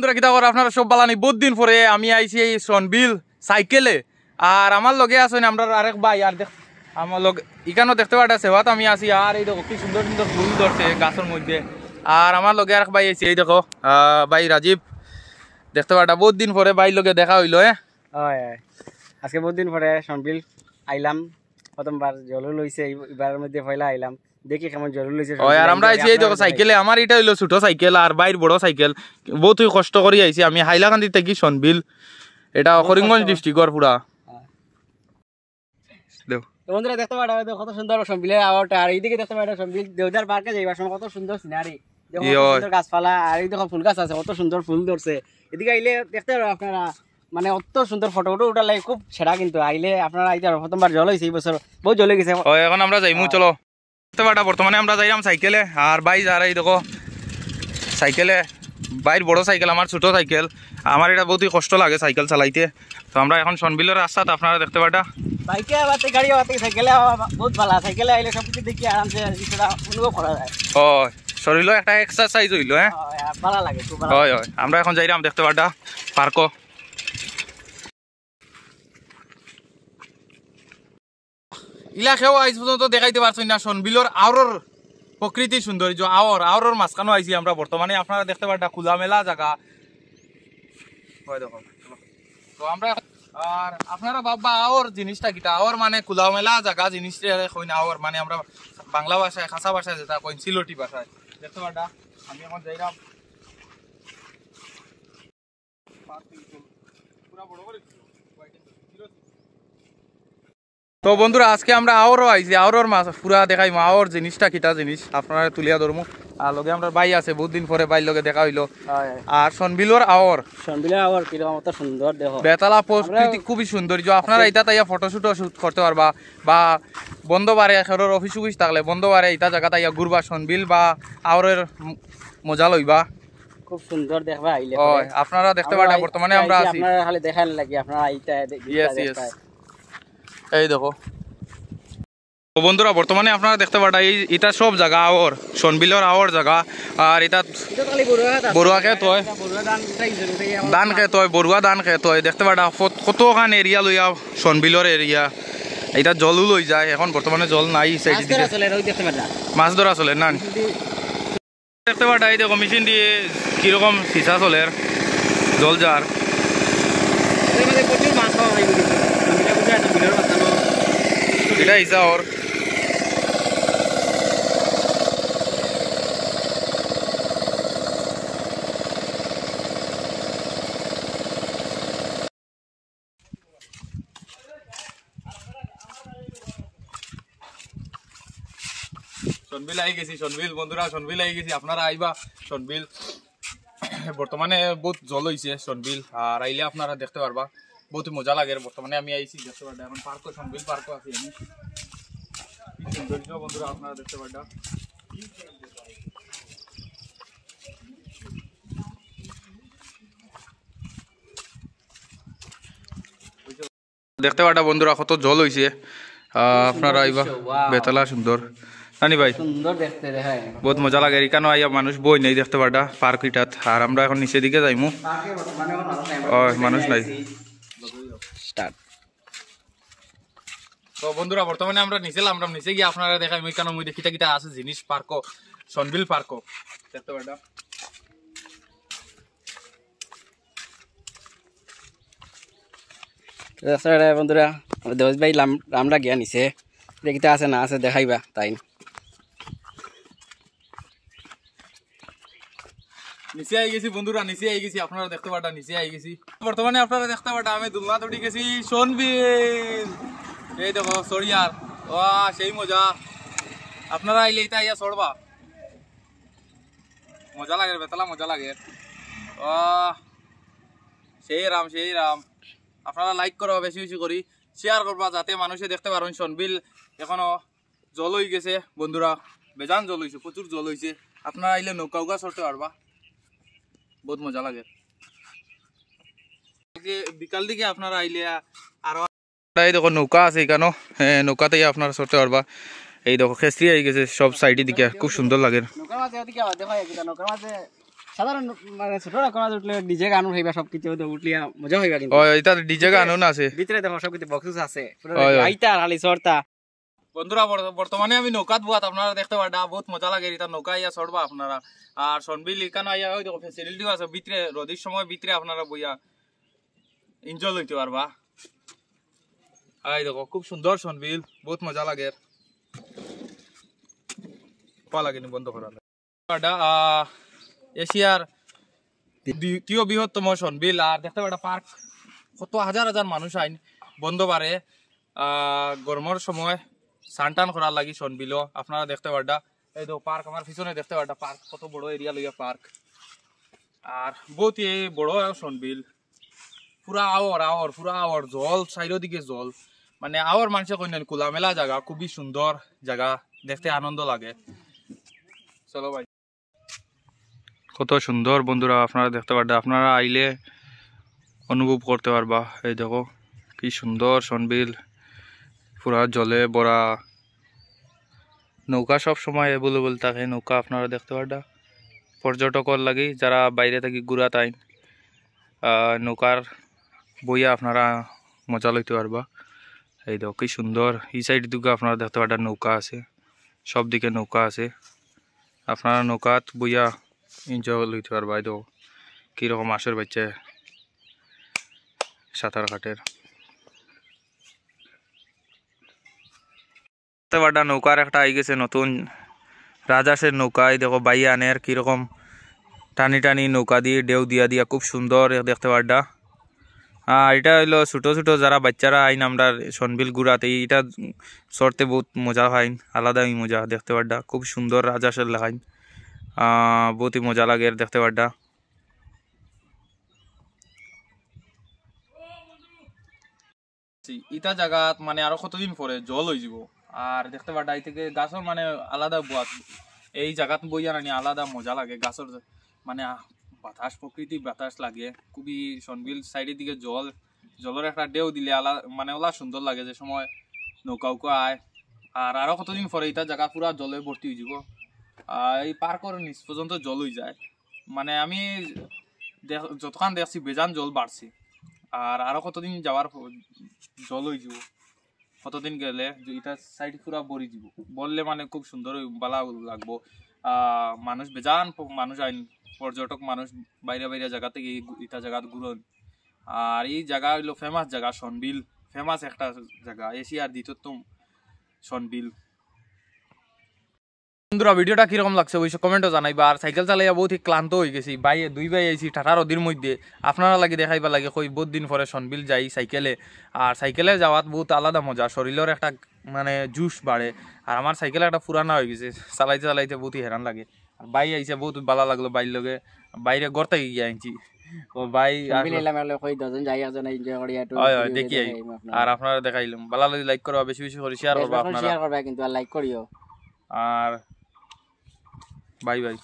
বন্ধুরা কিতা করে আপনারা সব বালানি বহুত দিন পরে আমি আইছি এই সনবিল সাইকেলে আর আমার লগে আছেন আমরা আরেক ভাই আর দেখ আমার লগে ইকানো দেখতে পাটা সেবাত আমি আছি আর এই দেখো কি সুন্দর সুন্দর ফুল ধরছে গাছের মধ্যে আর আমার লগে আরেক ভাই আইছে এই দেখো ভাই রাজীব দেখতে পাটা বহুত দিন পরে ভাই লগে দেখা হইলো আজকে বহুত দিন পরে সনবিল আইলাম প্রথমবার জল লইছে এবারের মধ্যে পয়লা আইলাম দেখি কেমন জরুরি লইছে আর আমরা আইছি এই দেখো সাইকেলে আমার এটা হইলো ছোট সাইকেল আর বাইর বড় সাইকেল বহুতই কষ্ট করি আইছি আমি হাইলাকান্দি থেকে সনবিল এটা করিমগঞ্জ ডিস্ট্রিক্টর পুরা দেও বন্ধুরা দেখতে পাটা কত সুন্দর সনবিলের আওয়ারটা আর এইদিকে দেখতে পাটা সনবিল দেওদার পার্কে যাইবার সময় কত সুন্দর সিনারি দেখো সুন্দর গাছপালা আর এই দেখো ফুল গাছ আছে কত সুন্দর ফুল ধরছে এদিকে আইলে দেখতে পারো আপনারা মানে অত সুন্দর ফটো উঠার লাগে খুব সেরা কিন্তু আইলে আপনারা আইতে প্রথমবার জল হয়েছে এই বছর বহুত জলে গেছে এখন আমরা যাইমু চলো বর্তমানে আমরা যাইলাম সাইকেলে আর বাইর আর এই দেখো সাইকেলে বাইর বড় সাইকেল আমার ছোট সাইকেল আমার এটা বহুতই কষ্ট লাগে সাইকেল চালাইতে তো আমরা এখন সনবিলের রাস্তাত আপনারা দেখতে পাটা বাইকে আবাতে গাড়ি আবাতে সাইকেলে বহুত ভালো সাইকেলে আইলে সব কিছু দেখি আরামসে কিছুটা অনুভব করা যায় শরীরও একটা এক্সারসাইজ হইলো ভালো লাগে খুব ভালো হয় আমরা এখন যাইলাম দেখতে পাটা পার্কও ইলাকেও আইস পর্যন্ত দেখাইতে পারছি না সনবিলর আওরর প্রকৃতি সৌন্দর্য আওরর মাঝখানেও আইছি আমরা বর্তমানে আপনারা দেখতে পারেন খোলামেলা জায়গা তো আমরা আর আপনারা ভাববা আওর জিনিসটা কিটা আওর মানে খোলামেলা জায়গা জিনিসটা কই না আওর মানে আমরা বাংলা ভাষায় খাসা ভাষায় যেটা কই সিলটি ভাষায় দেখতে পারটা আমি এখন যাইলাম পুরা বড় করে তো বন্ধুরা আজকে আমরা আওরও আইছি আওরর মাছ পুরা দেখাইমু আওর জিনিসটা কিটা জিনিস আপনারা তুলিয়া ধরমু আর লগে আমরা ভাই আছে বহুত দিন পরে ভাই লগে দেখা হইলো আর সনবিলর আওর কিরকম কত সুন্দর দেখো বেতালা প্রকৃতি খুবই সৌন্দর্য আপনারা এটা তাইয়া ফটোশুট শুট করতে পারবা বা বন্ধবারে শহরের অফিস উফিস থাকলে বন্ধবারে এটা জায়গা তাইয়া ঘুরবা সনবিল বা আওরের মজা লইবা খুব সুন্দর দেখবা আইলে আপনারা দেখতে পারেন বর্তমানে আমরা আছি আপনারা খালি দেখান লাগি আপনারা আইতা এই দেখো বন্ধুরা বর্তমানে আপনারা দেখতে পাটা এটা সব জায়গা আওর সনবিলর আওর জায়গা আর এটা বড়ুয়া খেত হয় ধান খেত হয় বড়ুয়া ধান খেত হয় দেখতে পাটা কতখান এরিয়া লইয়া সনবিলর এরিয়া এটা জলও লই যায় এখন বর্তমানে জল নাই মাছ ধরা চলে না দেখতে পাটা এই দেখো মেশিন দিয়ে কিরকম সিসা চলে জল যার এটা ইসা ওর সনবিল আই গেছি সনবিল বন্ধুরা সনবিল আই গেছি আপনারা আইবা সনবিল বর্তমানে বহুত জল হইছে সনবিল আর আইলে আপনারা দেখতে পারবা বহুত মজা লাগে বর্তমানে আমি আইছি দেখতে পারবা এখন পার্ক সনবিল পার্কও আছে আমি সৌন্দর্য বন্ধুরা আপনারা দেখতে পারবা দেখতে পারবা বন্ধুরা কত জল হইছে আপনারা আইবা বেতলা সুন্দর নানি ভাই সুন্দর দেখতে দেখায় বহুত মজা লাগে এখানে আইয়া মানুষ বই নেই দেখতে পারবা পার্ক ইটাত আর আমরা এখন নিচের দিকে যাইমু মানুষ নাই তো বন্ধুরা বর্তমানে আমরা নিচে গিয়ে আপনারা দেখাই মই কেন মই দেখি কিটা আছে জিনিস পার্কও সনবিল পার্কও দেখতে পারবা বন্ধুরা দেবজ ভাই আমরা গিয়া নিছে দেখিতে আছে না আছে দেখাইবা তাই নিচে আই গেছি বন্ধুরা নিচে আই গেছি আপনারা দেখতে পাটা নিচে আই গেছি বর্তমানে আপনারা দেখতে পাটা আমি দুলনা দৌড়ি গেছি সনবিল এই দেখো সরিয়ার সেই মজা আপনারা আইলে এটা আইয়া চড়বা মজা লাগে বেতলা মজা লাগে সেই রাম আপনারা লাইক করবা বেশি বেশি করি শেয়ার করবা যাতে মানুষে দেখতে পারেন সনবিল এখনো জল হয়ে গেছে বন্ধুরা বেজান জল হয়েছে প্রচুর জল হয়েছে আপনারা আইলে নৌকা উকা চড়তে পারবা বহুত মজা লাগে বিকাল দিকে আপনারা আইলে আরো এই দেখো নৌকা আছে এখানে নৌকাতে আপনারা চড়তে পারবা এই দেখো খেসরি আই গেছে সব সাইডে দিকে খুব সুন্দর লাগে সাধারণ মানে ছোট রকম উঠলে ডিজে গান হইবা সব কিছু উঠলে মজা হইবা কিন্তু ও এটা ডিজে গানও না আছে ভিতরে দেখো সব কিছু বক্স আছে আইতা খালি সরতা বন্ধুরা বর্তমানে আমি নৌকাত বুয়াত আপনারা দেখতে পারডা বহুত মজা লাগে এটা নৌকা ইয়া চড়বা আপনারা আর সনবিল ইকানো আইয়া ওই দেখো ফ্যাসিলিটিও আছে ভিতরে রোদির সময় ভিতরে আপনারা বইয়া এনজয় লইতে পারবা এই দেখো খুব সুন্দর সনবিল বহুত মজা লাগে পা লাগেনি বন্ধ করা এশিয়ার দ্বিতীয় বৃহত্তম সনবিল আর দেখতে পারডা পার্ক কত হাজার হাজার মানুষ আইন বন্ধ পারে গরমের সময় সানটান করার লাগি সনবিল আপনারা দেখতে পারডা এই তো পার্ক আমার পিছনে দেখতে পারডা পার্ক কত বড় এরিয়া লইয়া পার্ক আর বহুত বড় সনবিল পুরা আওয়ার জল চারিদিকে জল মানে আওয়ার মানুষে কইলেন খোলামেলা জায়গা খুবই সুন্দর জায়গা দেখতে আনন্দ লাগে চলো ভাই কত সুন্দর বন্ধুরা আপনারা দেখতে পারডা আপনারা আইলে অনুভব করতে পারবা এই দেখো কি সুন্দর সনবিল পুরা জলে ভরা নৌকা সব সময় অ্যাভেলেবল থাকে নৌকা আপনারা দেখতে পারডা পর্যটকর লাগি যারা বাইরে থেকে ঘুরা তাই নৌকার বইয়া আপনারা মজা লইতে পারবা এই দেখো কি সুন্দর এই সাইড দিকে আপনারা দেখতে পারডা নৌকা আছে সব দিকে নৌকা আছে আপনারা নৌকাত বইয়া এনজয় লইতে পারবা এই দেখো কিরকম মাছের বাচ্চা সাঁতার ঘাটের নৌকার একটা আই গেছে নতুন রাজাসের নৌকা এই দেখো বাইয়া আনের কিরকম টানি টানি নৌকা দিয়ে ডেউ দিয়া দিয়া খুব সুন্দর দেখতে পারডা এটা হইলো ছোট ছোট যারা বাচ্চারা আইন আমরা সনবিল গুড়াতে এটা চড়তে বহুত মজা হয় আলাদাই মজা দেখতে পারডা খুব সুন্দর রাজাসের লাগাইন বহুতই মজা লাগে দেখতে পারডা ইটা জায়গাত মানে আরো কতদিন পরে জল হয়ে যাব আর দেখতে পারডা এই থেকে গাছের মানে আলাদা বুয়াত এই জায়গাত বইয়া নানি আলাদা মজা লাগে গাছের মানে বাতাস প্রকৃতি বাতাস লাগে খুবই সনবিল সাইডের দিকে জলের একটা ডেউ দিলে মানে ওলা সুন্দর লাগে যে সময় নৌকা উকা আয় আর আরো কতদিন পরে এটা জায়গা পুরা জলে ভর্তি হয়ে যাব এই পার্কর নিচ পর্যন্ত জল হয়ে যায় মানে আমি যতক্ষণ দেখছি বেজান জল বাড়ছে আর আরো কতদিন যাওয়ার জল হয়ে যাব কতদিন গেলে এটা সাইড পুরা ভরি যাব বললে মানে খুব সুন্দর ভালো লাগবো মানুষ বেজান মানুষ আইন পর্যটক মানুষ বাইরে বাইরে জায়গা থেকে এটা জায়গা ঘুরন আর এই জায়গা হইলো ফেমাস জায়গা সনবিল ফেমাস একটা জায়গা এশিয়ার দ্বিতীয়তম সনবিল বন্ধুরা ভিডিওটা কিরকম লাগছে ওই কমেন্টও জানাইবা আর সাইকেল চালাইয়া বহুত ক্লান্ত হয়ে গেছি দুই ভাই আইছি টাটার ওদির মধ্যে আপনারা লাগে দেখাইবা লাগে কই বহুত দিন পরে সনবিল যাই সাইকেলে আর সাইকেলে যাওয়াত বহুত আলাদা মজা শরীরের একটা মানে জুস বাড়ে আর আমার সাইকেল একটা পুরানা হয়ে গেছে চালাইতে চালাইতে বহুত হেরান লাগে আর বাই আইসে বহুত ভালো লাগলো বাইর লগে বাইরে গড়তে গিয়ে আনছি ও ভাই দেখি আর আপনারা দেখাইলাম ভালো লাগে লাইক করবা বেশি বেশি করে শেয়ার করবা আপনারা কিন্তু লাইক করিও আর বাই বাই